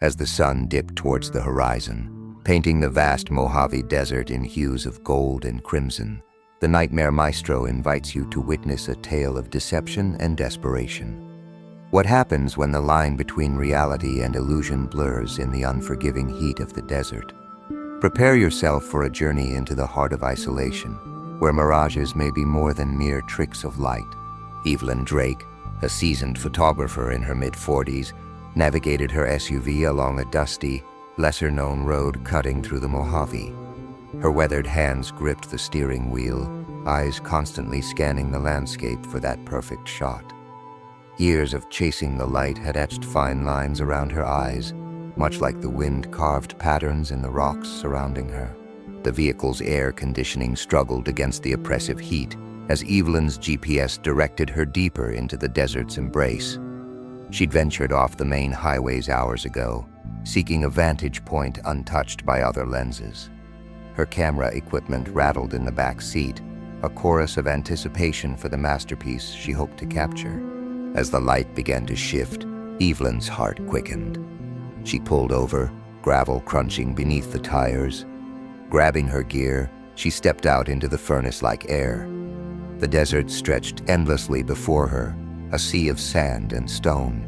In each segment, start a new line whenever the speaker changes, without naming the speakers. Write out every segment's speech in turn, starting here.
as the sun dipped towards the horizon, painting the vast Mojave Desert in hues of gold and crimson. The Nightmare Maestro invites you to witness a tale of deception and desperation. What happens when the line between reality and illusion blurs in the unforgiving heat of the desert? Prepare yourself for a journey into the heart of isolation, where mirages may be more than mere tricks of light. Evelyn Drake, a seasoned photographer in her mid-40s, navigated her SUV along a dusty, lesser-known road cutting through the Mojave. Her weathered hands gripped the steering wheel, eyes constantly scanning the landscape for that perfect shot. Years of chasing the light had etched fine lines around her eyes, much like the wind carved patterns in the rocks surrounding her. The vehicle's air conditioning struggled against the oppressive heat as Evelyn's GPS directed her deeper into the desert's embrace. She'd ventured off the main highways hours ago, seeking a vantage point untouched by other lenses. Her camera equipment rattled in the back seat, a chorus of anticipation for the masterpiece she hoped to capture. As the light began to shift, Evelyn's heart quickened. She pulled over, gravel crunching beneath the tires. Grabbing her gear, she stepped out into the furnace-like air. The desert stretched endlessly before her, a sea of sand and stone.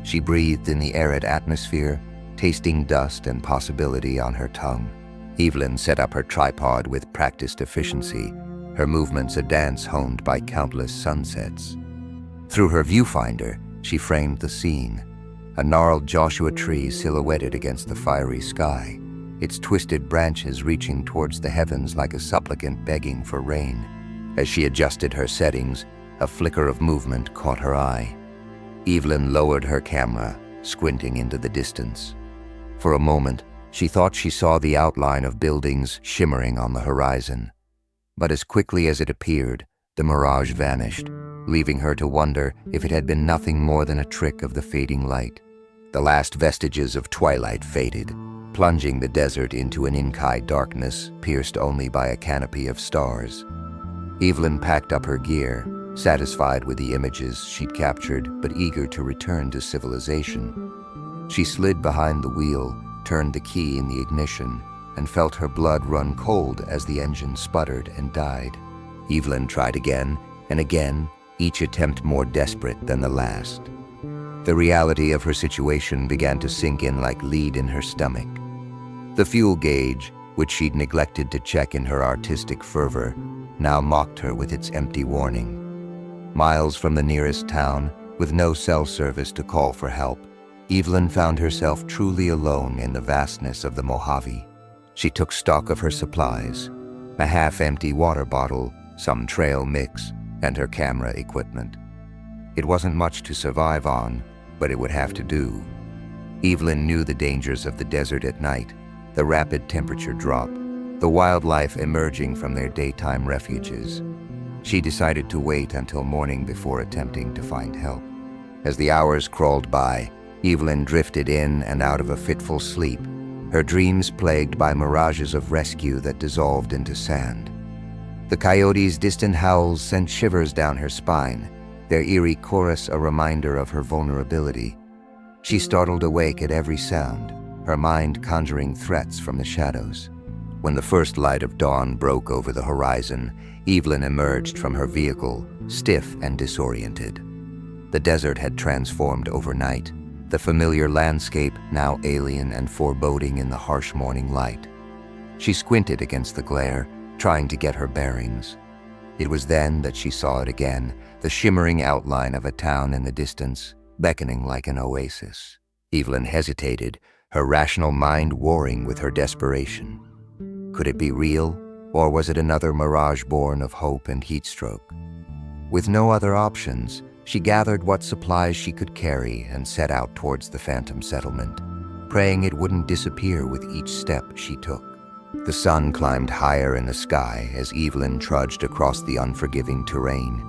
She breathed in the arid atmosphere, tasting dust and possibility on her tongue. Evelyn set up her tripod with practiced efficiency, her movements a dance honed by countless sunsets. Through her viewfinder, she framed the scene, a gnarled Joshua tree silhouetted against the fiery sky, its twisted branches reaching towards the heavens like a supplicant begging for rain. As she adjusted her settings, a flicker of movement caught her eye. Evelyn lowered her camera, squinting into the distance. For a moment, she thought she saw the outline of buildings shimmering on the horizon. But as quickly as it appeared, the mirage vanished, leaving her to wonder if it had been nothing more than a trick of the fading light. The last vestiges of twilight faded, plunging the desert into an inky darkness pierced only by a canopy of stars. Evelyn packed up her gear, satisfied with the images she'd captured but eager to return to civilization. She slid behind the wheel, turned the key in the ignition, and felt her blood run cold as the engine sputtered and died. Evelyn tried again and again, each attempt more desperate than the last. The reality of her situation began to sink in like lead in her stomach. The fuel gauge, which she'd neglected to check in her artistic fervor, now mocked her with its empty warning. Miles from the nearest town, with no cell service to call for help, Evelyn found herself truly alone in the vastness of the Mojave. She took stock of her supplies, a half-empty water bottle, some trail mix, and her camera equipment. It wasn't much to survive on, but it would have to do. Evelyn knew the dangers of the desert at night, the rapid temperature drop, the wildlife emerging from their daytime refuges. She decided to wait until morning before attempting to find help. As the hours crawled by, Evelyn drifted in and out of a fitful sleep, her dreams plagued by mirages of rescue that dissolved into sand. The coyotes' distant howls sent shivers down her spine, their eerie chorus a reminder of her vulnerability. She startled awake at every sound, her mind conjuring threats from the shadows. When the first light of dawn broke over the horizon, Evelyn emerged from her vehicle, stiff and disoriented. The desert had transformed overnight, the familiar landscape now alien and foreboding in the harsh morning light. She squinted against the glare, trying to get her bearings. It was then that she saw it again, the shimmering outline of a town in the distance, beckoning like an oasis. Evelyn hesitated, her rational mind warring with her desperation. Could it be real, or was it another mirage born of hope and heatstroke? With no other options, she gathered what supplies she could carry and set out towards the phantom settlement, praying it wouldn't disappear with each step she took. The sun climbed higher in the sky as Evelyn trudged across the unforgiving terrain.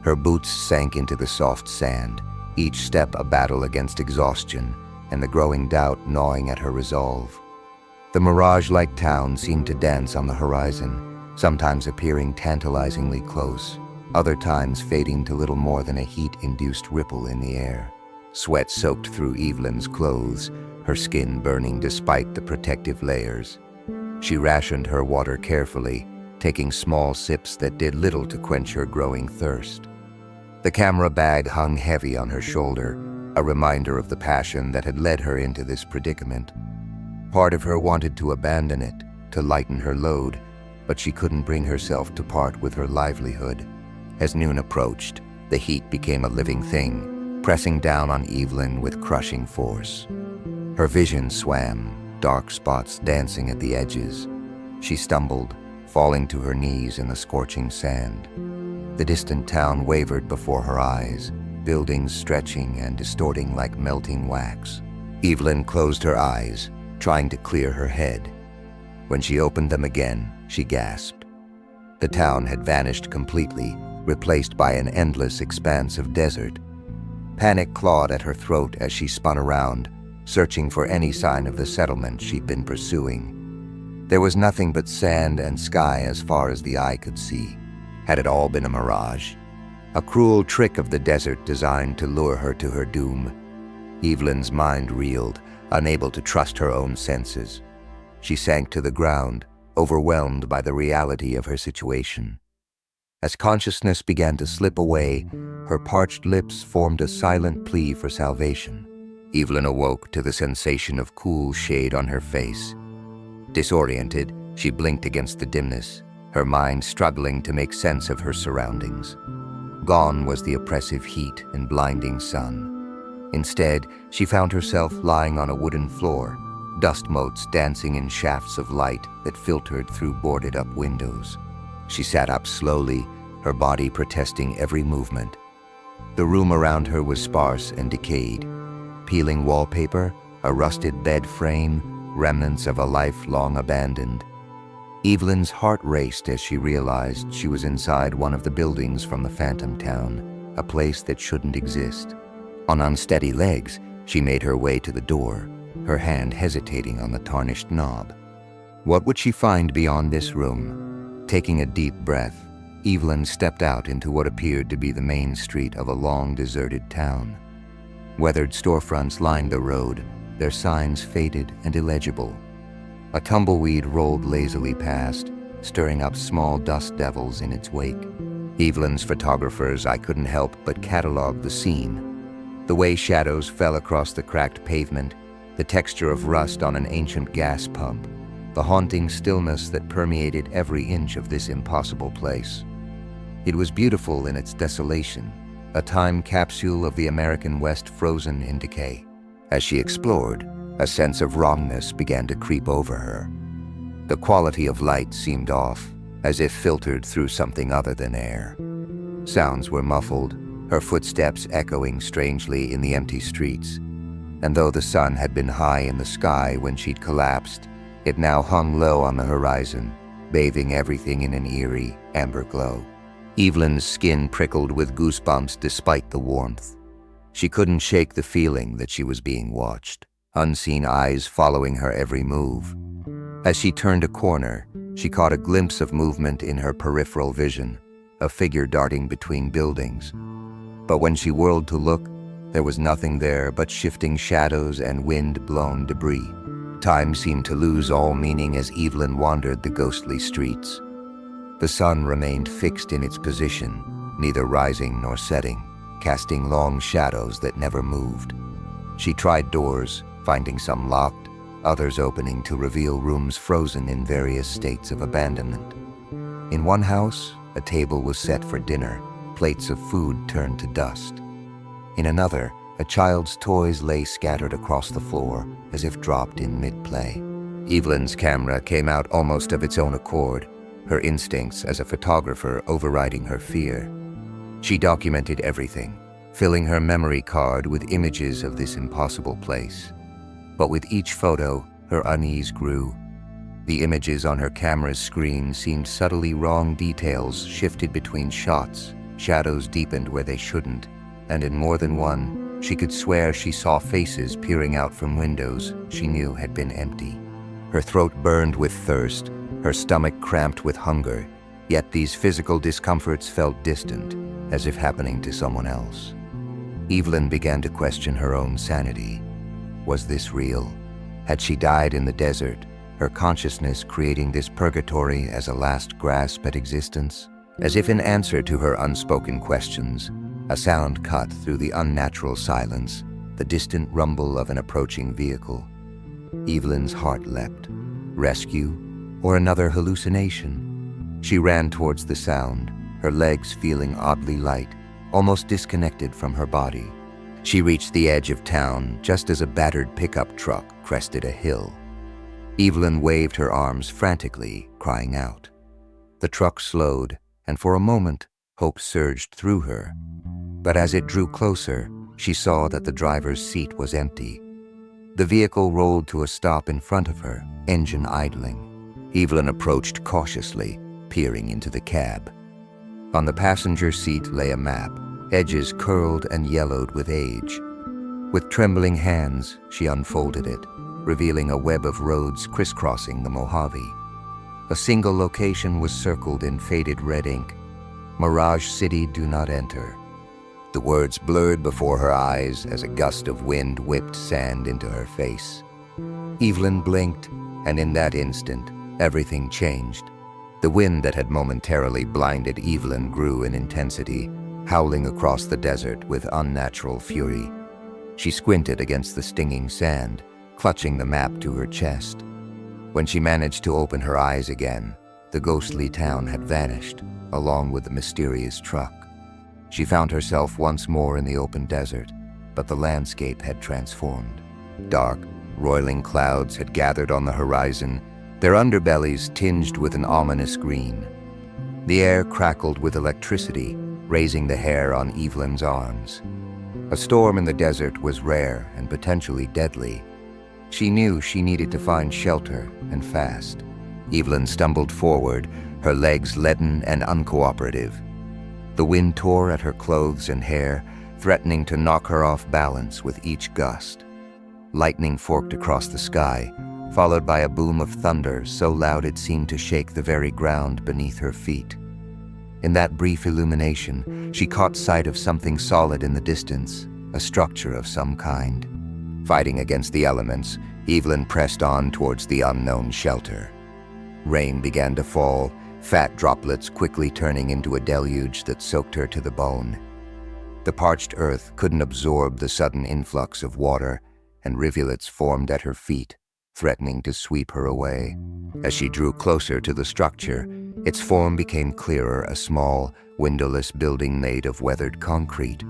Her boots sank into the soft sand, each step a battle against exhaustion and the growing doubt gnawing at her resolve. The mirage-like town seemed to dance on the horizon, sometimes appearing tantalizingly close, other times fading to little more than a heat-induced ripple in the air. Sweat soaked through Evelyn's clothes, her skin burning despite the protective layers. She rationed her water carefully, taking small sips that did little to quench her growing thirst. The camera bag hung heavy on her shoulder, a reminder of the passion that had led her into this predicament. Part of her wanted to abandon it, to lighten her load, but she couldn't bring herself to part with her livelihood. As noon approached, the heat became a living thing, pressing down on Evelyn with crushing force. Her vision swam, dark spots dancing at the edges. She stumbled, falling to her knees in the scorching sand. The distant town wavered before her eyes, buildings stretching and distorting like melting wax. Evelyn closed her eyes, trying to clear her head. When she opened them again, she gasped. The town had vanished completely, replaced by an endless expanse of desert. Panic clawed at her throat as she spun around, searching for any sign of the settlement she'd been pursuing. There was nothing but sand and sky as far as the eye could see. Had it all been a mirage? A cruel trick of the desert designed to lure her to her doom? Evelyn's mind reeled, unable to trust her own senses. She sank to the ground, overwhelmed by the reality of her situation. As consciousness began to slip away, her parched lips formed a silent plea for salvation. Evelyn awoke to the sensation of cool shade on her face. Disoriented, she blinked against the dimness, her mind struggling to make sense of her surroundings. Gone was the oppressive heat and blinding sun. Instead, she found herself lying on a wooden floor, dust motes dancing in shafts of light that filtered through boarded-up windows. She sat up slowly, her body protesting every movement. The room around her was sparse and decayed. Peeling wallpaper, a rusted bed frame, remnants of a life long abandoned. Evelyn's heart raced as she realized she was inside one of the buildings from the Phantom Town, a place that shouldn't exist. On unsteady legs, she made her way to the door, her hand hesitating on the tarnished knob. What would she find beyond this room? Taking a deep breath, Evelyn stepped out into what appeared to be the main street of a long deserted town. Weathered storefronts lined the road, their signs faded and illegible. A tumbleweed rolled lazily past, stirring up small dust devils in its wake. Evelyn's photographers, I couldn't help but catalog the scene. The way shadows fell across the cracked pavement, the texture of rust on an ancient gas pump, the haunting stillness that permeated every inch of this impossible place. It was beautiful in its desolation, a time capsule of the American West frozen in decay. As she explored, a sense of wrongness began to creep over her. The quality of light seemed off, as if filtered through something other than air. Sounds were muffled, her footsteps echoing strangely in the empty streets. And though the sun had been high in the sky when she'd collapsed, it now hung low on the horizon, bathing everything in an eerie, amber glow. Evelyn's skin prickled with goosebumps despite the warmth. She couldn't shake the feeling that she was being watched, unseen eyes following her every move. As she turned a corner, she caught a glimpse of movement in her peripheral vision, a figure darting between buildings. But when she whirled to look, there was nothing there but shifting shadows and wind-blown debris. Time seemed to lose all meaning as Evelyn wandered the ghostly streets. The sun remained fixed in its position, neither rising nor setting, casting long shadows that never moved. She tried doors, finding some locked, others opening to reveal rooms frozen in various states of abandonment. In one house, a table was set for dinner, plates of food turned to dust. In another, a child's toys lay scattered across the floor, as if dropped in mid-play. Evelyn's camera came out almost of its own accord, her instincts as a photographer overriding her fear. She documented everything, filling her memory card with images of this impossible place. But with each photo, her unease grew. The images on her camera's screen seemed subtly wrong. Details shifted between shots, shadows deepened where they shouldn't, and in more than one, she could swear she saw faces peering out from windows she knew had been empty. Her throat burned with thirst, her stomach cramped with hunger, yet these physical discomforts felt distant, as if happening to someone else. Evelyn began to question her own sanity. Was this real? Had she died in the desert, her consciousness creating this purgatory as a last grasp at existence? As if in answer to her unspoken questions, a sound cut through the unnatural silence, the distant rumble of an approaching vehicle. Evelyn's heart leapt. Rescue, or another hallucination? She ran towards the sound, her legs feeling oddly light, almost disconnected from her body. She reached the edge of town just as a battered pickup truck crested a hill. Evelyn waved her arms frantically, crying out. The truck slowed, and for a moment, hope surged through her. But as it drew closer, she saw that the driver's seat was empty. The vehicle rolled to a stop in front of her, engine idling. Evelyn approached cautiously, peering into the cab. On the passenger seat lay a map, edges curled and yellowed with age. With trembling hands, she unfolded it, revealing a web of roads crisscrossing the Mojave. A single location was circled in faded red ink. Mirage City, do not enter. The words blurred before her eyes as a gust of wind whipped sand into her face. Evelyn blinked, and in that instant, everything changed. The wind that had momentarily blinded Evelyn grew in intensity, howling across the desert with unnatural fury. She squinted against the stinging sand, clutching the map to her chest. When she managed to open her eyes again, the ghostly town had vanished, along with the mysterious truck. She found herself once more in the open desert, but the landscape had transformed. Dark, roiling clouds had gathered on the horizon, their underbellies tinged with an ominous green. The air crackled with electricity, raising the hair on Evelyn's arms. A storm in the desert was rare and potentially deadly. She knew she needed to find shelter, and fast. Evelyn stumbled forward, her legs leaden and uncooperative. The wind tore at her clothes and hair, threatening to knock her off balance with each gust. Lightning forked across the sky, followed by a boom of thunder so loud it seemed to shake the very ground beneath her feet. In that brief illumination, she caught sight of something solid in the distance, a structure of some kind. Fighting against the elements, Evelyn pressed on towards the unknown shelter. Rain began to fall, fat droplets quickly turning into a deluge that soaked her to the bone. The parched earth couldn't absorb the sudden influx of water, and rivulets formed at her feet, threatening to sweep her away. As she drew closer to the structure, its form became clearer, a small, windowless building made of weathered concrete.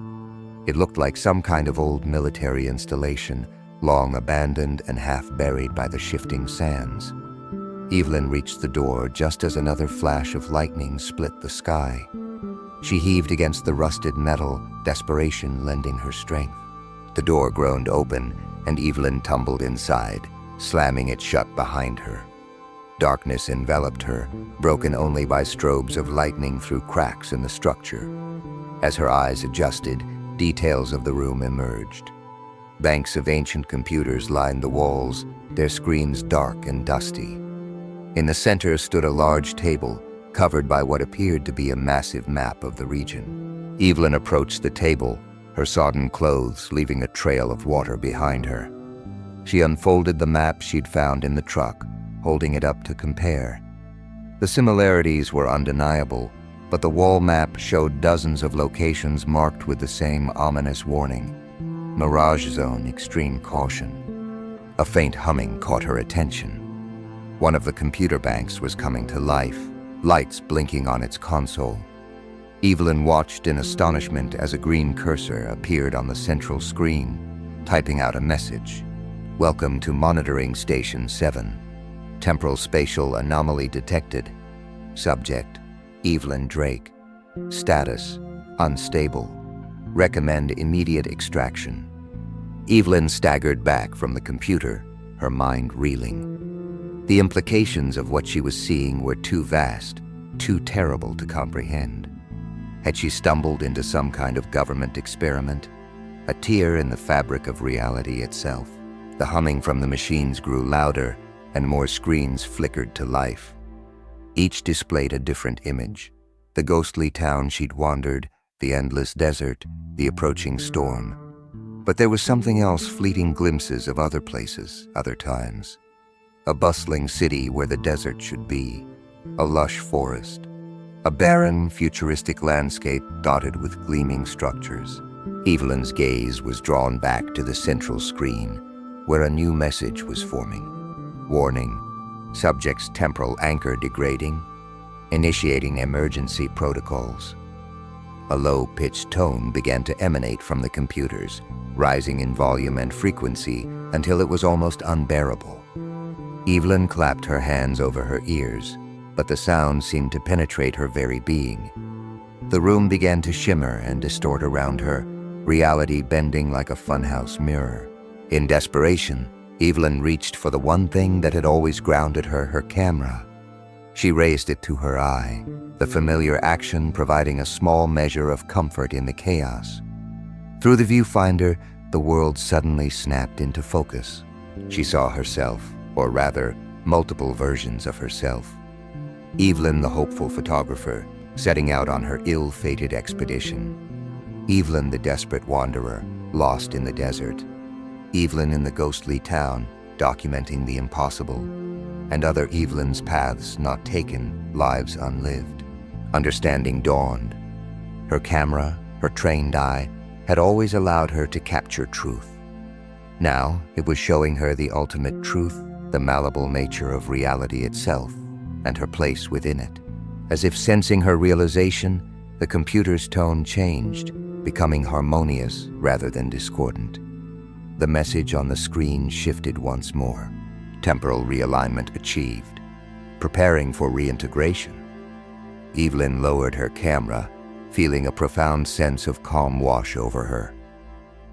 It looked like some kind of old military installation, long abandoned and half buried by the shifting sands. Evelyn reached the door just as another flash of lightning split the sky. She heaved against the rusted metal, desperation lending her strength. The door groaned open, and Evelyn tumbled inside, slamming it shut behind her. Darkness enveloped her, broken only by strobes of lightning through cracks in the structure. As her eyes adjusted, details of the room emerged. Banks of ancient computers lined the walls, their screens dark and dusty. In the center stood a large table, covered by what appeared to be a massive map of the region. Evelyn approached the table, her sodden clothes leaving a trail of water behind her. She unfolded the map she'd found in the truck, holding it up to compare. The similarities were undeniable, but the wall map showed dozens of locations marked with the same ominous warning. Mirage Zone, extreme caution. A faint humming caught her attention. One of the computer banks was coming to life, lights blinking on its console. Evelyn watched in astonishment as a green cursor appeared on the central screen, typing out a message. Welcome to Monitoring Station 7. Temporal spatial anomaly detected. Subject, Evelyn Drake. Status, unstable. Recommend immediate extraction. Evelyn staggered back from the computer, her mind reeling. The implications of what she was seeing were too vast, too terrible to comprehend. Had she stumbled into some kind of government experiment? A tear in the fabric of reality itself. The humming from the machines grew louder, and more screens flickered to life. Each displayed a different image. The ghostly town she'd wandered, the endless desert, the approaching storm. But there was something else, fleeting glimpses of other places, other times. A bustling city where the desert should be, a lush forest, a barren, futuristic landscape dotted with gleaming structures. Evelyn's gaze was drawn back to the central screen, where a new message was forming. Warning: subject's temporal anchor degrading, initiating emergency protocols. A low-pitched tone began to emanate from the computers, rising in volume and frequency until it was almost unbearable. Evelyn clapped her hands over her ears, but the sound seemed to penetrate her very being. The room began to shimmer and distort around her, reality bending like a funhouse mirror. In desperation, Evelyn reached for the one thing that had always grounded her, her camera. She raised it to her eye, the familiar action providing a small measure of comfort in the chaos. Through the viewfinder, the world suddenly snapped into focus. She saw herself, or rather, multiple versions of herself. Evelyn, the hopeful photographer, setting out on her ill-fated expedition. Evelyn, the desperate wanderer, lost in the desert. Evelyn in the ghostly town, documenting the impossible. And other Evelyn's paths not taken, lives unlived. Understanding dawned. Her camera, her trained eye, had always allowed her to capture truth. Now it was showing her the ultimate truth, the malleable nature of reality itself, and her place within it. As if sensing her realization, the computer's tone changed, becoming harmonious rather than discordant. The message on the screen shifted once more. Temporal realignment achieved. Preparing for reintegration. Evelyn lowered her camera, feeling a profound sense of calm wash over her.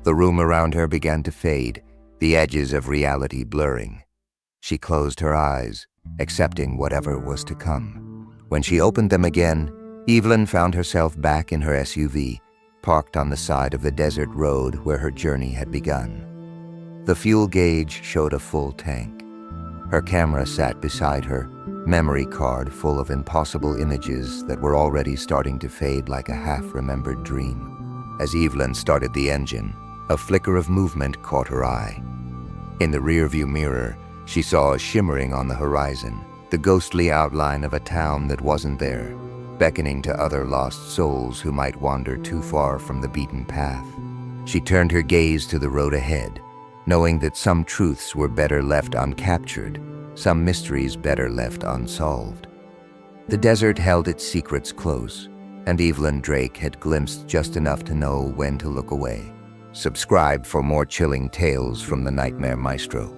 The room around her began to fade, the edges of reality blurring. She closed her eyes, accepting whatever was to come. When she opened them again, Evelyn found herself back in her SUV, parked on the side of the desert road where her journey had begun. The fuel gauge showed a full tank. Her camera sat beside her, memory card full of impossible images that were already starting to fade like a half-remembered dream. As Evelyn started the engine, a flicker of movement caught her eye. In the rearview mirror, she saw a shimmering on the horizon, the ghostly outline of a town that wasn't there, beckoning to other lost souls who might wander too far from the beaten path. She turned her gaze to the road ahead, knowing that some truths were better left uncaptured, some mysteries better left unsolved. The desert held its secrets close, and Evelyn Drake had glimpsed just enough to know when to look away. Subscribe for more chilling tales from the Nightmare Maestro.